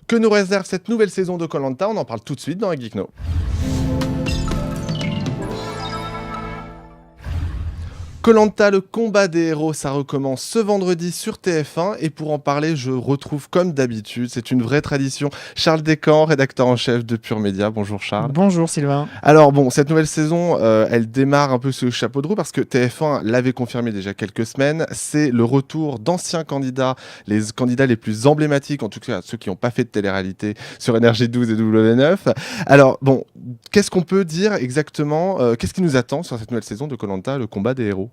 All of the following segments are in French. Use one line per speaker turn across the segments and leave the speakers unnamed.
Que nous réserve cette nouvelle saison de Koh Lanta? On en parle tout de suite dans la Geekno. Koh Lanta, le combat des héros, ça recommence ce vendredi sur TF1 et pour en parler, je retrouve comme d'habitude, c'est une vraie tradition, Charles Descamps, rédacteur en chef de Pure Média. Bonjour Charles.
Bonjour Sylvain.
Alors bon, cette nouvelle saison, elle démarre un peu sous le chapeau de roue parce que TF1 l'avait confirmé déjà quelques semaines, c'est le retour d'anciens candidats, les candidats les plus emblématiques, en tout cas ceux qui n'ont pas fait de télé-réalité sur Énergie 12 et W9. Alors bon, qu'est-ce qu'on peut dire exactement, qu'est-ce qui nous attend sur cette nouvelle saison de Koh Lanta, le combat des héros?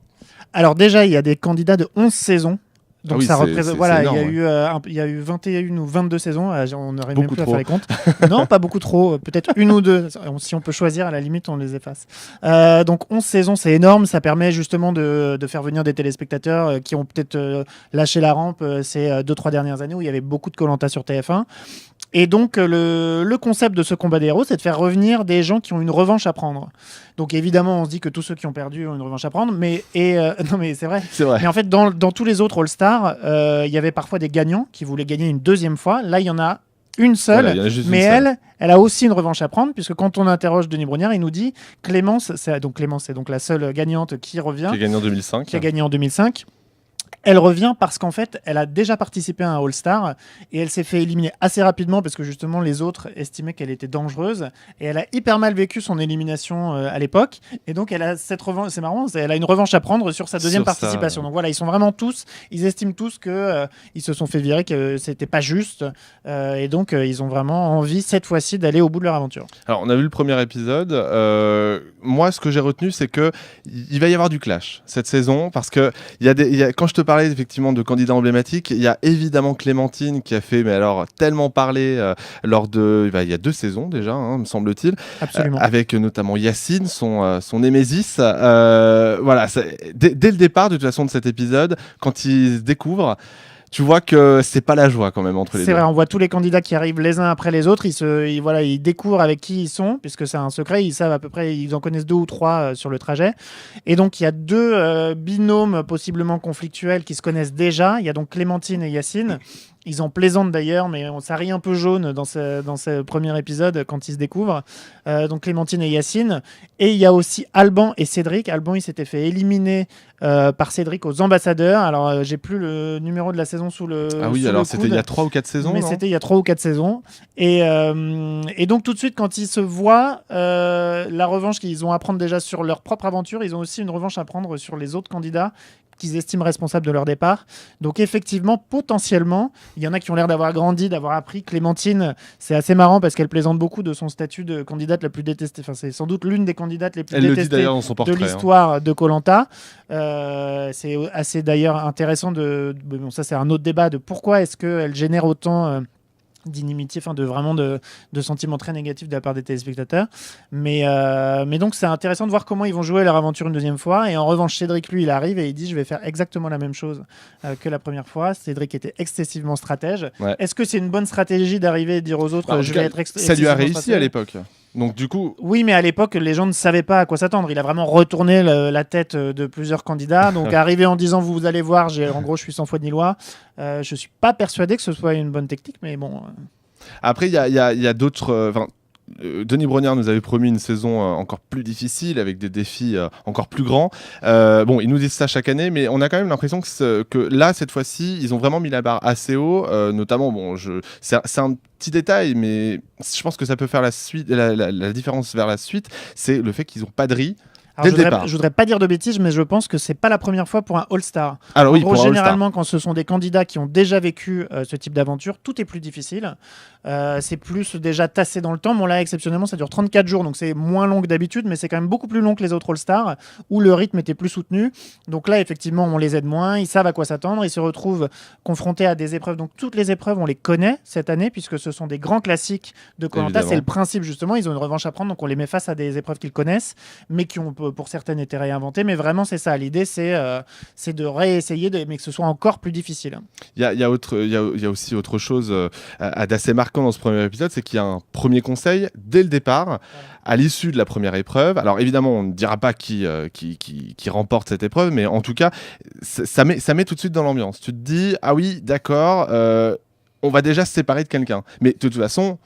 Alors déjà, il y a des candidats de 11 saisons. Donc
oui,
ça représente, voilà,
énorme,
il y a eu 21 ou 22 saisons, on n'aurait même
beaucoup
plus à
trop.
faire les comptes. Non, pas beaucoup trop, peut-être une ou deux. Si on peut choisir, à la limite, on les efface. Donc 11 saisons, c'est énorme. Ça permet justement de faire venir des téléspectateurs qui ont peut-être lâché la rampe ces 2-3 dernières années où il y avait beaucoup de Koh Lanta sur TF1. Et donc, le concept de ce combat des héros, c'est de faire revenir des gens qui ont une revanche à prendre. Donc, évidemment, on se dit que tous ceux qui ont perdu ont une revanche à prendre. Non, mais c'est vrai.
C'est vrai.
Mais en fait, dans tous les autres All-Stars, il y avait parfois des gagnants qui voulaient gagner une deuxième fois. Là, il y en a une seule.
Voilà, il y en a juste
mais
une seule.
elle a aussi une revanche à prendre, puisque quand on interroge Denis Brognard, il nous dit Clémence, c'est donc la seule gagnante qui revient.
Qui a gagné en 2005.
Qui a gagné en 2005. Elle revient parce qu'en fait, elle a déjà participé à un All-Star et elle s'est fait éliminer assez rapidement parce que justement les autres estimaient qu'elle était dangereuse et elle a hyper mal vécu son élimination à l'époque et donc elle a cette revanche. C'est marrant, elle a une revanche à prendre sur sa deuxième participation. Donc voilà, ils estiment tous que ils se sont fait virer, que c'était pas juste et donc ils ont vraiment envie cette fois-ci d'aller au bout de leur aventure.
Alors on a vu le premier épisode. Moi, ce que j'ai retenu, c'est que il va y avoir du clash cette saison parce que quand je te parlais effectivement de candidats emblématiques, il y a évidemment Clémentine qui a fait, mais alors tellement parler lors de, il y a 2 saisons déjà, me semble-t-il, avec notamment Yacine, son némésis. Voilà, dès le départ de toute façon de cet épisode, quand ils se découvrent. Tu vois que c'est pas la joie quand même entre les deux.
C'est vrai, on voit tous les candidats qui arrivent les uns après les autres. Ils découvrent avec qui ils sont, puisque c'est un secret. Ils savent à peu près, ils en connaissent 2 ou 3 sur le trajet. Et donc, il y a 2 binômes possiblement conflictuels qui se connaissent déjà. Il y a donc Clémentine et Yacine. Ils en plaisantent d'ailleurs, mais ça rit un peu jaune dans ce premier épisode quand ils se découvrent. Donc Clémentine et Yacine. Et il y a aussi Alban et Cédric. Alban, il s'était fait éliminer par Cédric aux ambassadeurs. Alors, j'ai plus le numéro de la saison sous le
Ah oui,
sous
alors
le
c'était
coude.
il y a 3 ou 4 saisons.
Mais c'était il y a 3 ou 4 saisons. Et donc, tout de suite, quand ils se voient, la revanche qu'ils ont à prendre déjà sur leur propre aventure, ils ont aussi une revanche à prendre sur les autres candidats qu'ils estiment responsables de leur départ. Donc effectivement, potentiellement, il y en a qui ont l'air d'avoir grandi, d'avoir appris. Clémentine, c'est assez marrant parce qu'elle plaisante beaucoup de son statut de candidate la plus détestée. Enfin, c'est sans doute l'une des candidates les plus détestées
dans son portrait,
de l'histoire de Koh Lanta. C'est assez d'ailleurs intéressant bon, ça c'est un autre débat de pourquoi est-ce qu'elle génère autant d'inimitié, de sentiments très négatifs de la part des téléspectateurs. Mais donc, c'est intéressant de voir comment ils vont jouer leur aventure une deuxième fois. Et en revanche, Cédric, lui, il arrive et il dit « Je vais faire exactement la même chose que la première fois ». Cédric était excessivement stratège. Ouais. Est-ce que c'est une bonne stratégie d'arriver et de dire aux autres « Je vais être excessivement
stratège ». Ça lui a réussi
stratège.
À l'époque. Donc du coup...
Oui, mais à l'époque, les gens ne savaient pas à quoi s'attendre. Il a vraiment retourné la tête de plusieurs candidats. Donc, arrivé en disant, vous allez voir, en gros, je suis sans foi ni loi. Je ne suis pas persuadé que ce soit une bonne technique, mais bon...
Après, il y a d'autres... Denis Brognard nous avait promis une saison encore plus difficile avec des défis encore plus grands. Bon, ils nous disent ça chaque année, mais on a quand même l'impression que là, cette fois-ci, ils ont vraiment mis la barre assez haut. Notamment, bon, c'est un petit détail, mais je pense que ça peut faire la différence vers la suite. C'est le fait qu'ils n'ont pas de riz.
Alors, je voudrais pas dire de bêtises, mais je pense que c'est pas la première fois pour un All-Star.
Alors,
en gros, généralement, quand ce sont des candidats qui ont déjà vécu ce type d'aventure, tout est plus difficile. C'est plus déjà tassé dans le temps. Bon, là, exceptionnellement, ça dure 34 jours, donc c'est moins long que d'habitude, mais c'est quand même beaucoup plus long que les autres All-Stars, où le rythme était plus soutenu. Donc là, effectivement, on les aide moins, ils savent à quoi s'attendre, ils se retrouvent confrontés à des épreuves. Donc toutes les épreuves, on les connaît cette année, puisque ce sont des grands classiques de Koh Lanta. C'est le principe, justement, ils ont une revanche à prendre, donc on les met face à des épreuves qu'ils connaissent, mais qui ont pour certaines été réinventées. Mais vraiment, c'est ça. L'idée, c'est de réessayer, mais que ce soit encore plus difficile.
Il y a aussi autre chose d'assez marquant dans ce premier épisode, c'est qu'il y a un premier conseil dès le départ, à l'issue de la première épreuve. Alors évidemment, on ne dira pas qui remporte cette épreuve, mais en tout cas, ça met tout de suite dans l'ambiance. Tu te dis, ah oui, d'accord, on va déjà se séparer de quelqu'un. Mais de toute façon,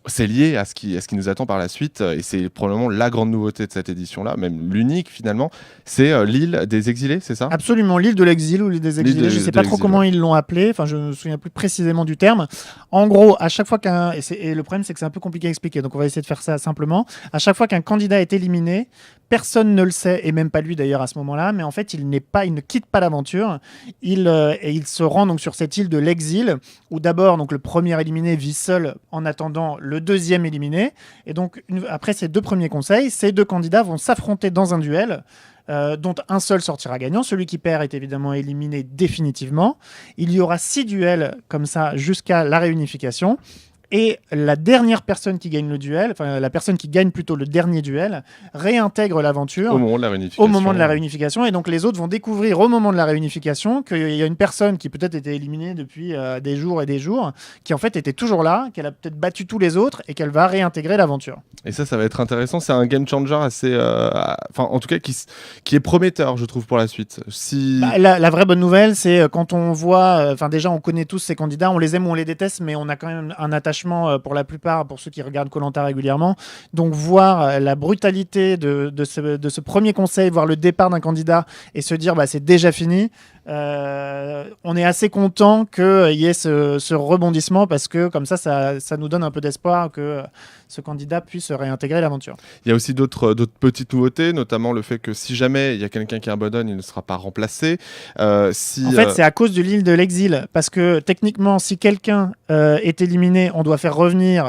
c'est lié à ce qui nous attend par la suite, et c'est probablement la grande nouveauté de cette édition-là, même l'unique finalement, c'est l'île des exilés, c'est ça?
Absolument, l'île de l'exil ou l'île des exilés, je ne sais pas trop comment ils l'ont appelé, enfin je ne me souviens plus précisément du terme. En gros, à chaque fois et le problème c'est que c'est un peu compliqué à expliquer, donc on va essayer de faire ça simplement, à chaque fois qu'un candidat est éliminé, personne ne le sait, et même pas lui d'ailleurs à ce moment-là, mais en fait il ne quitte pas l'aventure, il se rend donc sur cette île de l'exil, où d'abord donc le premier éliminé vit seul en attendant le deuxième éliminé, et donc après ces 2 premiers conseils, ces 2 candidats vont s'affronter dans un duel, dont un seul sortira gagnant. Celui qui perd est évidemment éliminé définitivement. Il y aura 6 duels comme ça jusqu'à la réunification. Et la dernière personne qui gagne le duel, enfin la personne qui gagne plutôt le dernier duel, réintègre l'aventure
au moment de la réunification.
Et donc les autres vont découvrir au moment de la réunification qu'il y a une personne qui peut-être était éliminée depuis des jours et des jours, qui en fait était toujours là, qu'elle a peut-être battu tous les autres et qu'elle va réintégrer l'aventure.
Et ça va être intéressant. C'est un game changer assez, en tout cas qui est prometteur, je trouve, pour la suite.
La vraie bonne nouvelle, c'est quand on voit, déjà on connaît tous ces candidats, on les aime ou on les déteste, mais on a quand même un attachement pour la plupart, pour ceux qui regardent Koh-Lanta régulièrement. Donc voir la brutalité de ce premier conseil, voir le départ d'un candidat et se dire c'est déjà fini, on est assez content qu'il y ait ce rebondissement, parce que comme ça nous donne un peu d'espoir que ce candidat puisse réintégrer l'aventure.
Il y a aussi d'autres petites nouveautés, notamment le fait que si jamais il y a quelqu'un qui abandonne, il ne sera pas remplacé.
En fait, c'est à cause de l'île de l'exil, parce que techniquement, si quelqu'un est éliminé, on doit faire revenir,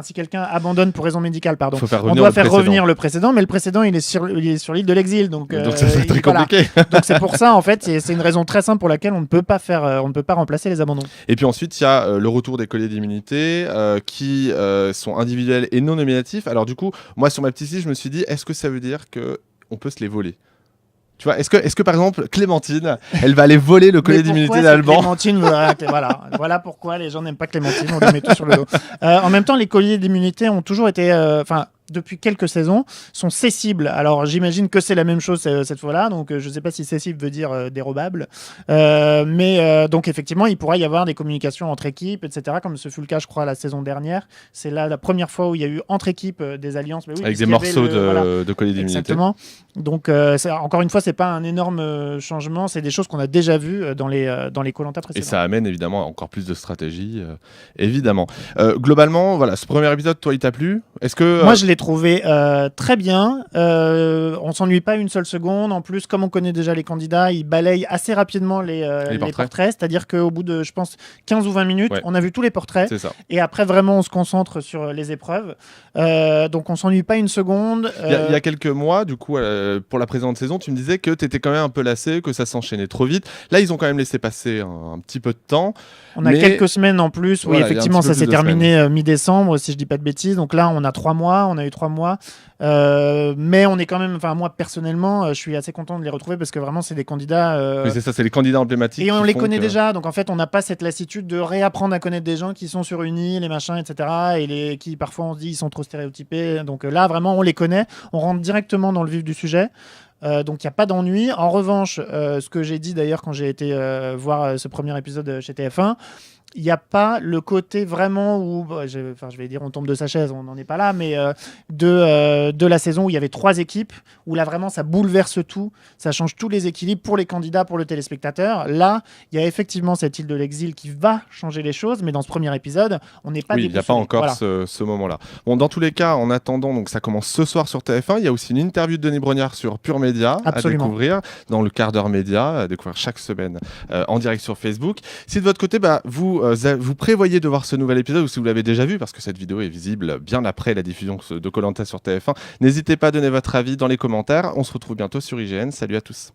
si quelqu'un abandonne pour raison médicale, on doit faire revenir le précédent, mais le précédent, il est sur l'île de l'exil. Donc
ça c'est très compliqué.
Donc c'est pour ça, en fait, c'est une raison très simple pour laquelle on ne peut pas remplacer les abandons.
Et puis ensuite, il y a le retour des colliers d'immunité qui sont individuels et non nominatifs. Alors du coup, moi sur ma petite liste, je me suis dit, est-ce que ça veut dire qu'on peut se les voler? Tu vois, est-ce que par exemple Clémentine, elle va aller voler le collier d'immunité d'Alban?
Clémentine, voilà pourquoi les gens n'aiment pas Clémentine, on lui met tout sur le dos. En même temps, les colliers d'immunité ont toujours été, depuis quelques saisons, sont cessibles. Alors j'imagine que c'est la même chose cette fois-là, donc je ne sais pas si cessible veut dire dérobable, mais donc effectivement il pourra y avoir des communications entre équipes, etc., comme ce fut le cas je crois la saison dernière. C'est là la première fois où il y a eu entre équipes des alliances,
avec des morceaux de collier d'immunité.
Exactement. Donc encore une fois, c'est pas un énorme changement, c'est des choses qu'on a déjà vues dans les Koh-Lanta précédents.
Et ça amène évidemment encore plus de stratégie, évidemment. Globalement, voilà, ce premier épisode, toi, il t'a plu? Est-ce que
moi je l'ai trouvé très bien. On s'ennuie pas une seule seconde. En plus, comme on connaît déjà les candidats, ils balayent assez rapidement les portraits. C'est-à-dire qu'au bout de, je pense, 15 ou 20 minutes, on a vu tous les portraits.
C'est ça.
Et après, vraiment, on se concentre sur les épreuves. Donc, on s'ennuie pas une seconde.
Il y a quelques mois, du coup, pour la présente saison, tu me disais que tu étais quand même un peu lassé, que ça s'enchaînait trop vite. Là, ils ont quand même laissé passer un petit peu de temps.
On a quelques semaines en plus. Oui, effectivement, ça s'est terminé mi-décembre, si je dis pas de bêtises. Donc là, on a 3 mois. On a eu 3 mois. Mais on est quand même, moi personnellement, je suis assez content de les retrouver parce que vraiment, c'est des candidats.
Oui, c'est ça, c'est les candidats emblématiques.
Et on les connaît déjà. Donc en fait, on n'a pas cette lassitude de réapprendre à connaître des gens qui sont sur une île, les machins, etc. Et qui parfois on se dit ils sont trop stéréotypés. Donc là, vraiment, on les connaît. On rentre directement dans le vif du sujet. Donc il n'y a pas d'ennui. En revanche, ce que j'ai dit d'ailleurs quand j'ai été voir ce premier épisode chez TF1, il n'y a pas le côté vraiment où, je vais dire on tombe de sa chaise, on n'en est pas là, mais de la saison où il y avait 3 équipes, où là vraiment ça bouleverse tout, ça change tous les équilibres pour les candidats, pour le téléspectateur. Là, il y a effectivement cette île de l'exil qui va changer les choses, mais dans ce premier épisode, on n'est pas
il n'y a pas encore ce moment-là. Bon, dans tous les cas, en attendant, donc ça commence ce soir sur TF1, il y a aussi une interview de Denis Brognard sur Pure Média à découvrir dans le quart d'heure média, à découvrir chaque semaine en direct sur Facebook. Si de votre côté, vous prévoyez de voir ce nouvel épisode, ou si vous l'avez déjà vu, parce que cette vidéo est visible bien après la diffusion de Koh-Lanta sur TF1, n'hésitez pas à donner votre avis dans les commentaires. On se retrouve bientôt sur IGN. Salut à tous.